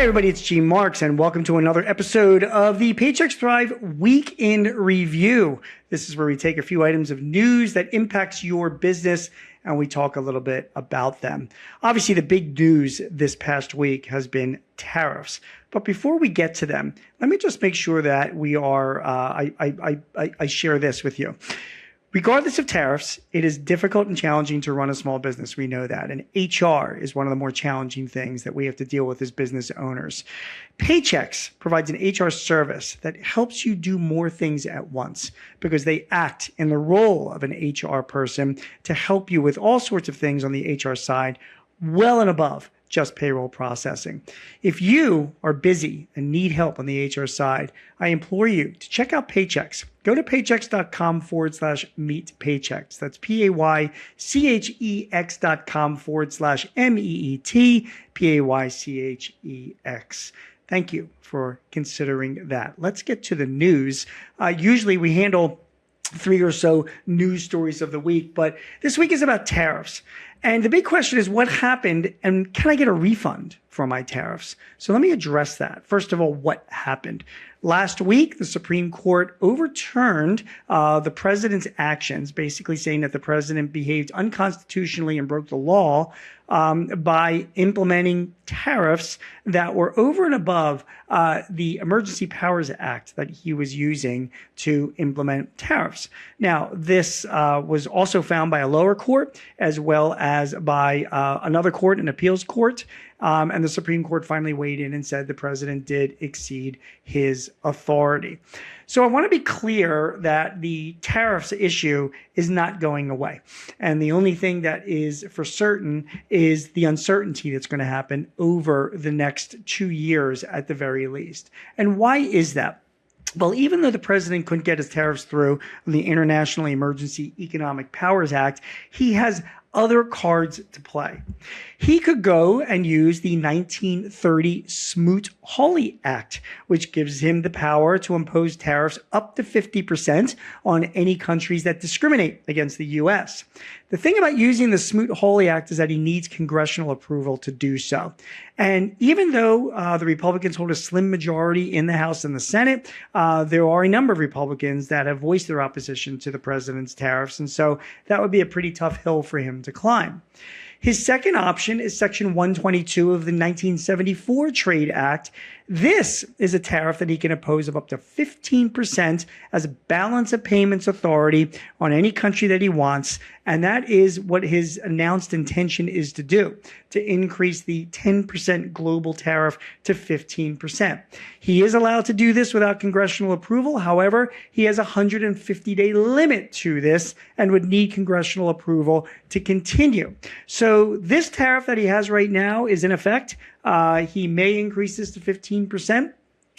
everybody, it's Gene Marks, and welcome to another episode of the Paychex Thrive Week in Review. This is where we take a few items of news that impacts your business, and we talk a little bit about them. Obviously, the big news this past week has been tariffs. But before we get to them, let me just make sure that we are, I share this with you. Regardless of tariffs, it is difficult and challenging to run a small business. We know that. And HR is one of the more challenging things that we have to deal with as business owners. Paychex provides an HR service that helps you do more things at once because they act in the role of an HR person to help you with all sorts of things on the HR side, well and above just payroll processing. If you are busy and need help on the HR side, I implore you to check out Paychex. Go to paychex.com/meet Paychex. That's paychex.com/MEET PAYCHEX. Thank you for considering that. Let's get to the news. Usually we handle 3 or so news stories of the week, but this week is about tariffs. And the big question is what happened and can I get a refund for my tariffs? So let me address that. First of all, what happened? Last week, the Supreme Court overturned the president's actions, basically saying that the president behaved unconstitutionally and broke the law by implementing tariffs that were over and above the Emergency Powers Act that he was using to implement tariffs. Now, this was also found by a lower court as well as by another court, an appeals court. And the Supreme Court finally weighed in and said the president did exceed his authority. So I want to be clear that the tariffs issue is not going away. And the only thing that is for certain is the uncertainty that's going to happen over the next 2 years at the very least. And why is that? Well, even though the president couldn't get his tariffs through the International Emergency Economic Powers Act, he has other cards to play. He could go and use the 1930 Smoot-Hawley Act, which gives him the power to impose tariffs up to 50% on any countries that discriminate against the U.S. The thing about using the Smoot-Hawley Act is that he needs congressional approval to do so. And even though the Republicans hold a slim majority in the House and the Senate, there are a number of Republicans that have voiced their opposition to the president's tariffs. And so that would be a pretty tough hill for him to climb. His second option is Section 122 of the 1974 Trade Act. This is a tariff that he can impose of up to 15% as a balance of payments authority on any country that he wants. And that is what his announced intention is to do, to increase the 10% global tariff to 15%. He is allowed to do this without congressional approval. However, he has a 150-day limit to this and would need congressional approval to continue. So this tariff that he has right now is in effect. He may increase this to 15%.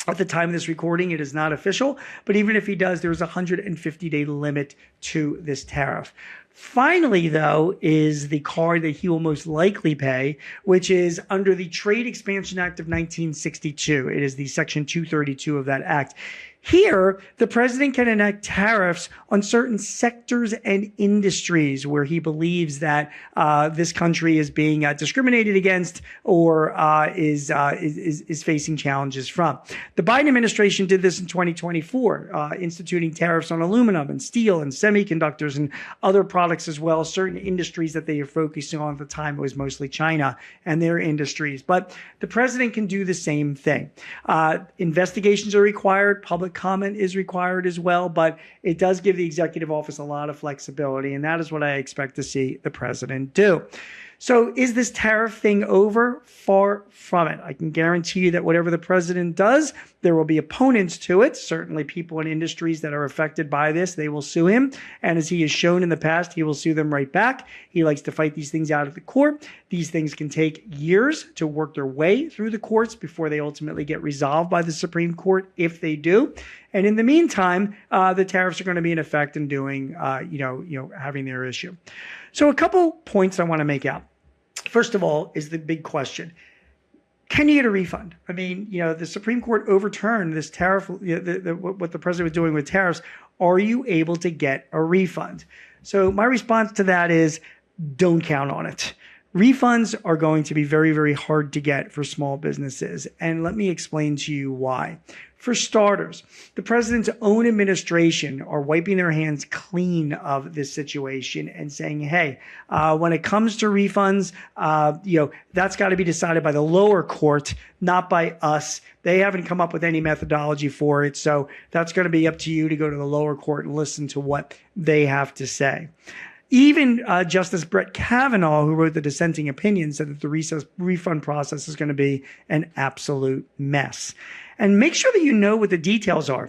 At the time of this recording, it is not official. But even if he does, there's a 150-day limit to this tariff. Finally, though, is the card that he will most likely pay, which is under the Trade Expansion Act of 1962. It is the Section 232 of that act. Here, the president can enact tariffs on certain sectors and industries where he believes that this country is being discriminated against or is facing challenges from. The Biden administration did this in 2024, instituting tariffs on aluminum and steel and semiconductors and other products as well, certain industries that they are focusing on at the time. It was mostly China and their industries. But the president can do the same thing. Investigations are required. Public comment is required as well, but it does give the executive office a lot of flexibility, and that is what I expect to see the president do. So is this tariff thing over? Far from it. I can guarantee you that whatever the president does, there will be opponents to it. Certainly people in industries that are affected by this, they will sue him. And as he has shown in the past, he will sue them right back. He likes to fight these things out of the court. These things can take years to work their way through the courts before they ultimately get resolved by the Supreme Court, if they do. And in the meantime, the tariffs are going to be in effect and doing, having their issue. So a couple points I want to make out. First of all, is the big question. Can you get a refund? I mean, the Supreme Court overturned this tariff, what the president was doing with tariffs. Are you able to get a refund? So my response to that is don't count on it. Refunds are going to be very, very hard to get for small businesses. And let me explain to you why. For starters, the president's own administration are wiping their hands clean of this situation and saying, hey, when it comes to refunds, that's got to be decided by the lower court, not by us. They haven't come up with any methodology for it. So that's going to be up to you to go to the lower court and listen to what they have to say. Even Justice Brett Kavanaugh, who wrote the dissenting opinion, said that the refund process is going to be an absolute mess. And make sure that you know what the details are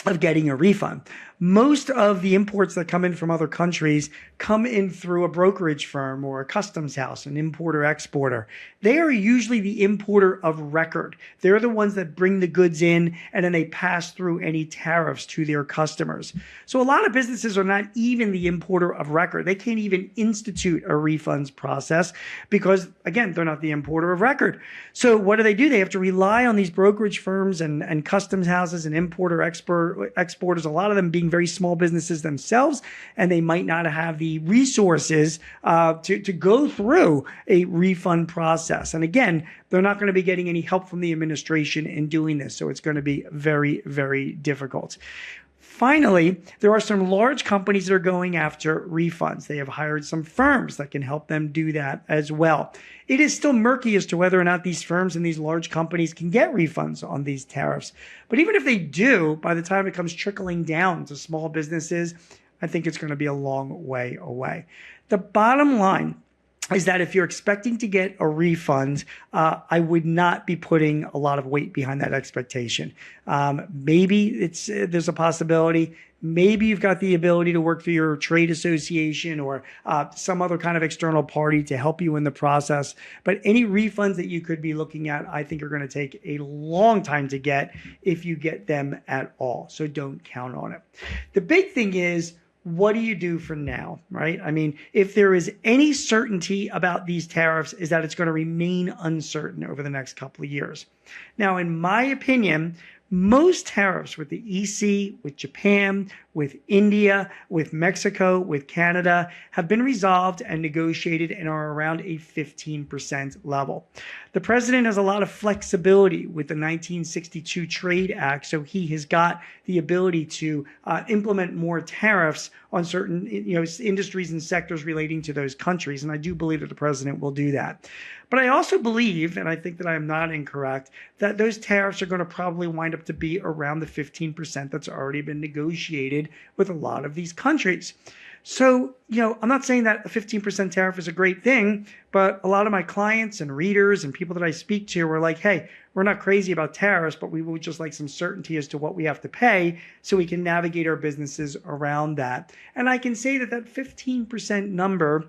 of getting a refund. Most of the imports that come in from other countries come in through a brokerage firm or a customs house, an importer-exporter. They are usually the importer of record. They're the ones that bring the goods in and then they pass through any tariffs to their customers. So a lot of businesses are not even the importer of record. They can't even institute a refunds process because, again, they're not the importer of record. So what do? They have to rely on these brokerage firms and customs houses and exporters, a lot of them being very small businesses themselves, and they might not have the resources to go through a refund process. And again, they're not going to be getting any help from the administration in doing this. So it's going to be very, very difficult. Finally, there are some large companies that are going after refunds. They have hired some firms that can help them do that as well. It is still murky as to whether or not these firms and these large companies can get refunds on these tariffs. But even if they do, by the time it comes trickling down to small businesses, I think it's going to be a long way away. The bottom line is that if you're expecting to get a refund, I would not be putting a lot of weight behind that expectation. Maybe there's a possibility. Maybe you've got the ability to work through your trade association or some other kind of external party to help you in the process. But any refunds that you could be looking at, I think are going to take a long time to get if you get them at all. So don't count on it. The big thing is, what do you do for now, right? I mean, if there is any certainty about these tariffs, is that it's going to remain uncertain over the next couple of years. Now, in my opinion, most tariffs with the EC, with Japan, with India, with Mexico, with Canada have been resolved and negotiated and are around a 15% level. The president has a lot of flexibility with the 1962 Trade Act, so he has got the ability to implement more tariffs on certain industries and sectors relating to those countries, and I do believe that the president will do that. But I also believe, and I think that I am not incorrect, that those tariffs are going to probably wind up to be around the 15% that's already been negotiated with a lot of these countries. So, I'm not saying that a 15% tariff is a great thing, but a lot of my clients and readers and people that I speak to were like, hey, we're not crazy about tariffs, but we would just like some certainty as to what we have to pay so we can navigate our businesses around that. And I can say that 15% number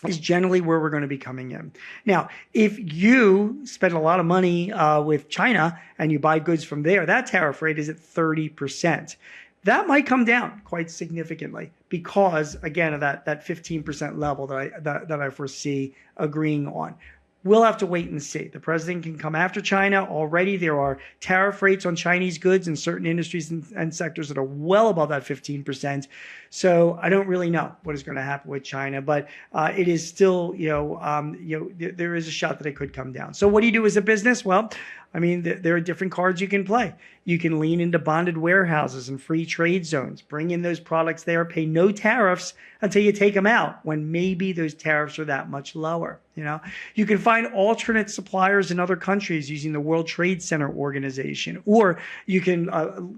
is generally where we're going to be coming in. Now, if you spend a lot of money with China and you buy goods from there, that tariff rate is at 30%. That might come down quite significantly because, again, of that 15% level that I foresee agreeing on. We'll have to wait and see. The president can come after China. Already there are tariff rates on Chinese goods in certain industries and sectors that are well above that 15%. So I don't really know what is going to happen with China, but it is still, there is a shot that it could come down. So what do you do as a business? Well, I mean, there are different cards you can play. You can lean into bonded warehouses and free trade zones, bring in those products there, pay no tariffs until you take them out when maybe those tariffs are that much lower. You can find alternate suppliers in other countries using the World Trade Center organization, or you can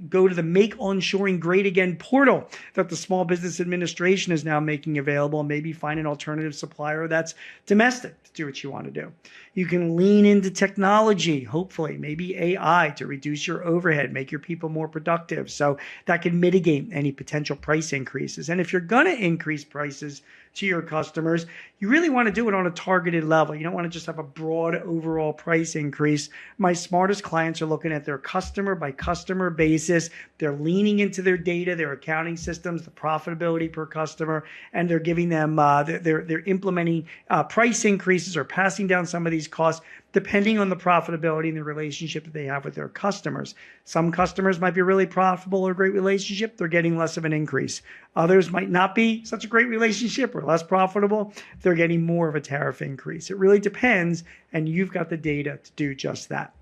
go to the Make Onshoring Great Again portal that the Small Business Administration is now making available and maybe find an alternative supplier that's domestic to do what you want to do. You can lean into technology, hopefully, maybe AI to reduce your overhead, make your people more productive. So that can mitigate any potential price increases. And if you're going to increase prices to your customers, you really want to do it on a targeted level. You don't want to just have a broad overall price increase. My smartest clients are looking at their customer by customer basis. They're leaning into their data, their accounting systems, the profitability per customer, and they're giving them, they're implementing price increases or passing down some of these costs depending on the profitability and the relationship that they have with their customers. Some customers might be really profitable or a great relationship. They're getting less of an increase. Others might not be such a great relationship or less profitable. They're getting more of a tariff increase. It really depends, and you've got the data to do just that.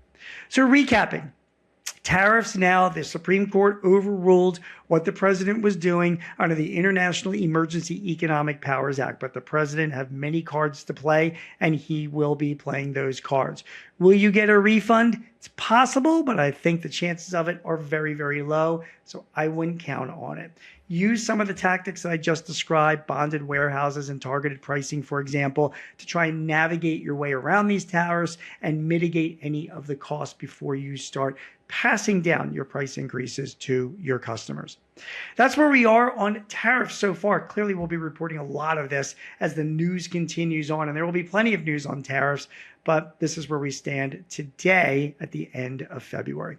So recapping. Tariffs now, the Supreme Court overruled what the president was doing under the International Emergency Economic Powers Act. But the president has many cards to play, and he will be playing those cards. Will you get a refund? It's possible, but I think the chances of it are very, very low. So I wouldn't count on it. Use some of the tactics that I just described, bonded warehouses and targeted pricing, for example, to try and navigate your way around these tariffs and mitigate any of the costs before you start passing down your price increases to your customers. That's where we are on tariffs so far. Clearly, we'll be reporting a lot of this as the news continues on, and there will be plenty of news on tariffs, but this is where we stand today at the end of February.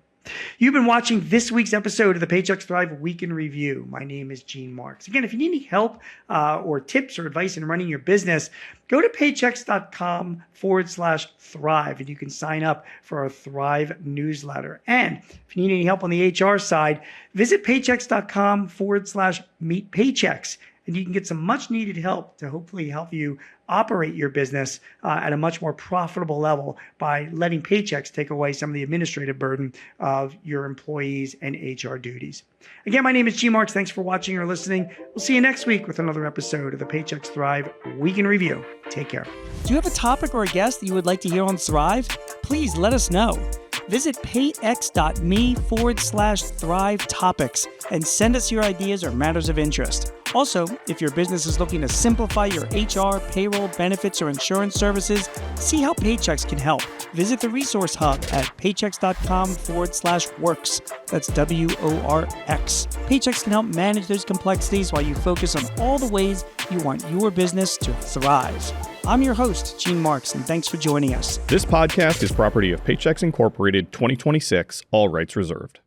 You've been watching this week's episode of the Paychex Thrive Week in Review. My name is Gene Marks. Again, if you need any help or tips or advice in running your business, go to paychex.com/thrive and you can sign up for our Thrive newsletter. And if you need any help on the HR side, visit paychex.com/meet Paychex. And you can get some much needed help to hopefully help you operate your business at a much more profitable level by letting Paychex take away some of the administrative burden of your employees and HR duties. Again, my name is G Marks. Thanks for watching or listening. We'll see you next week with another episode of the Paychex Thrive Week in Review. Take care. Do you have a topic or a guest that you would like to hear on Thrive? Please let us know. Visit payx.me/Thrive Topics and send us your ideas or matters of interest. Also, if your business is looking to simplify your HR, payroll, benefits, or insurance services, see how Paychex can help. Visit the resource hub at paychex.com/works. That's WORX. Paychex can help manage those complexities while you focus on all the ways you want your business to thrive. I'm your host, Gene Marks, and thanks for joining us. This podcast is property of Paychex Incorporated 2026, all rights reserved.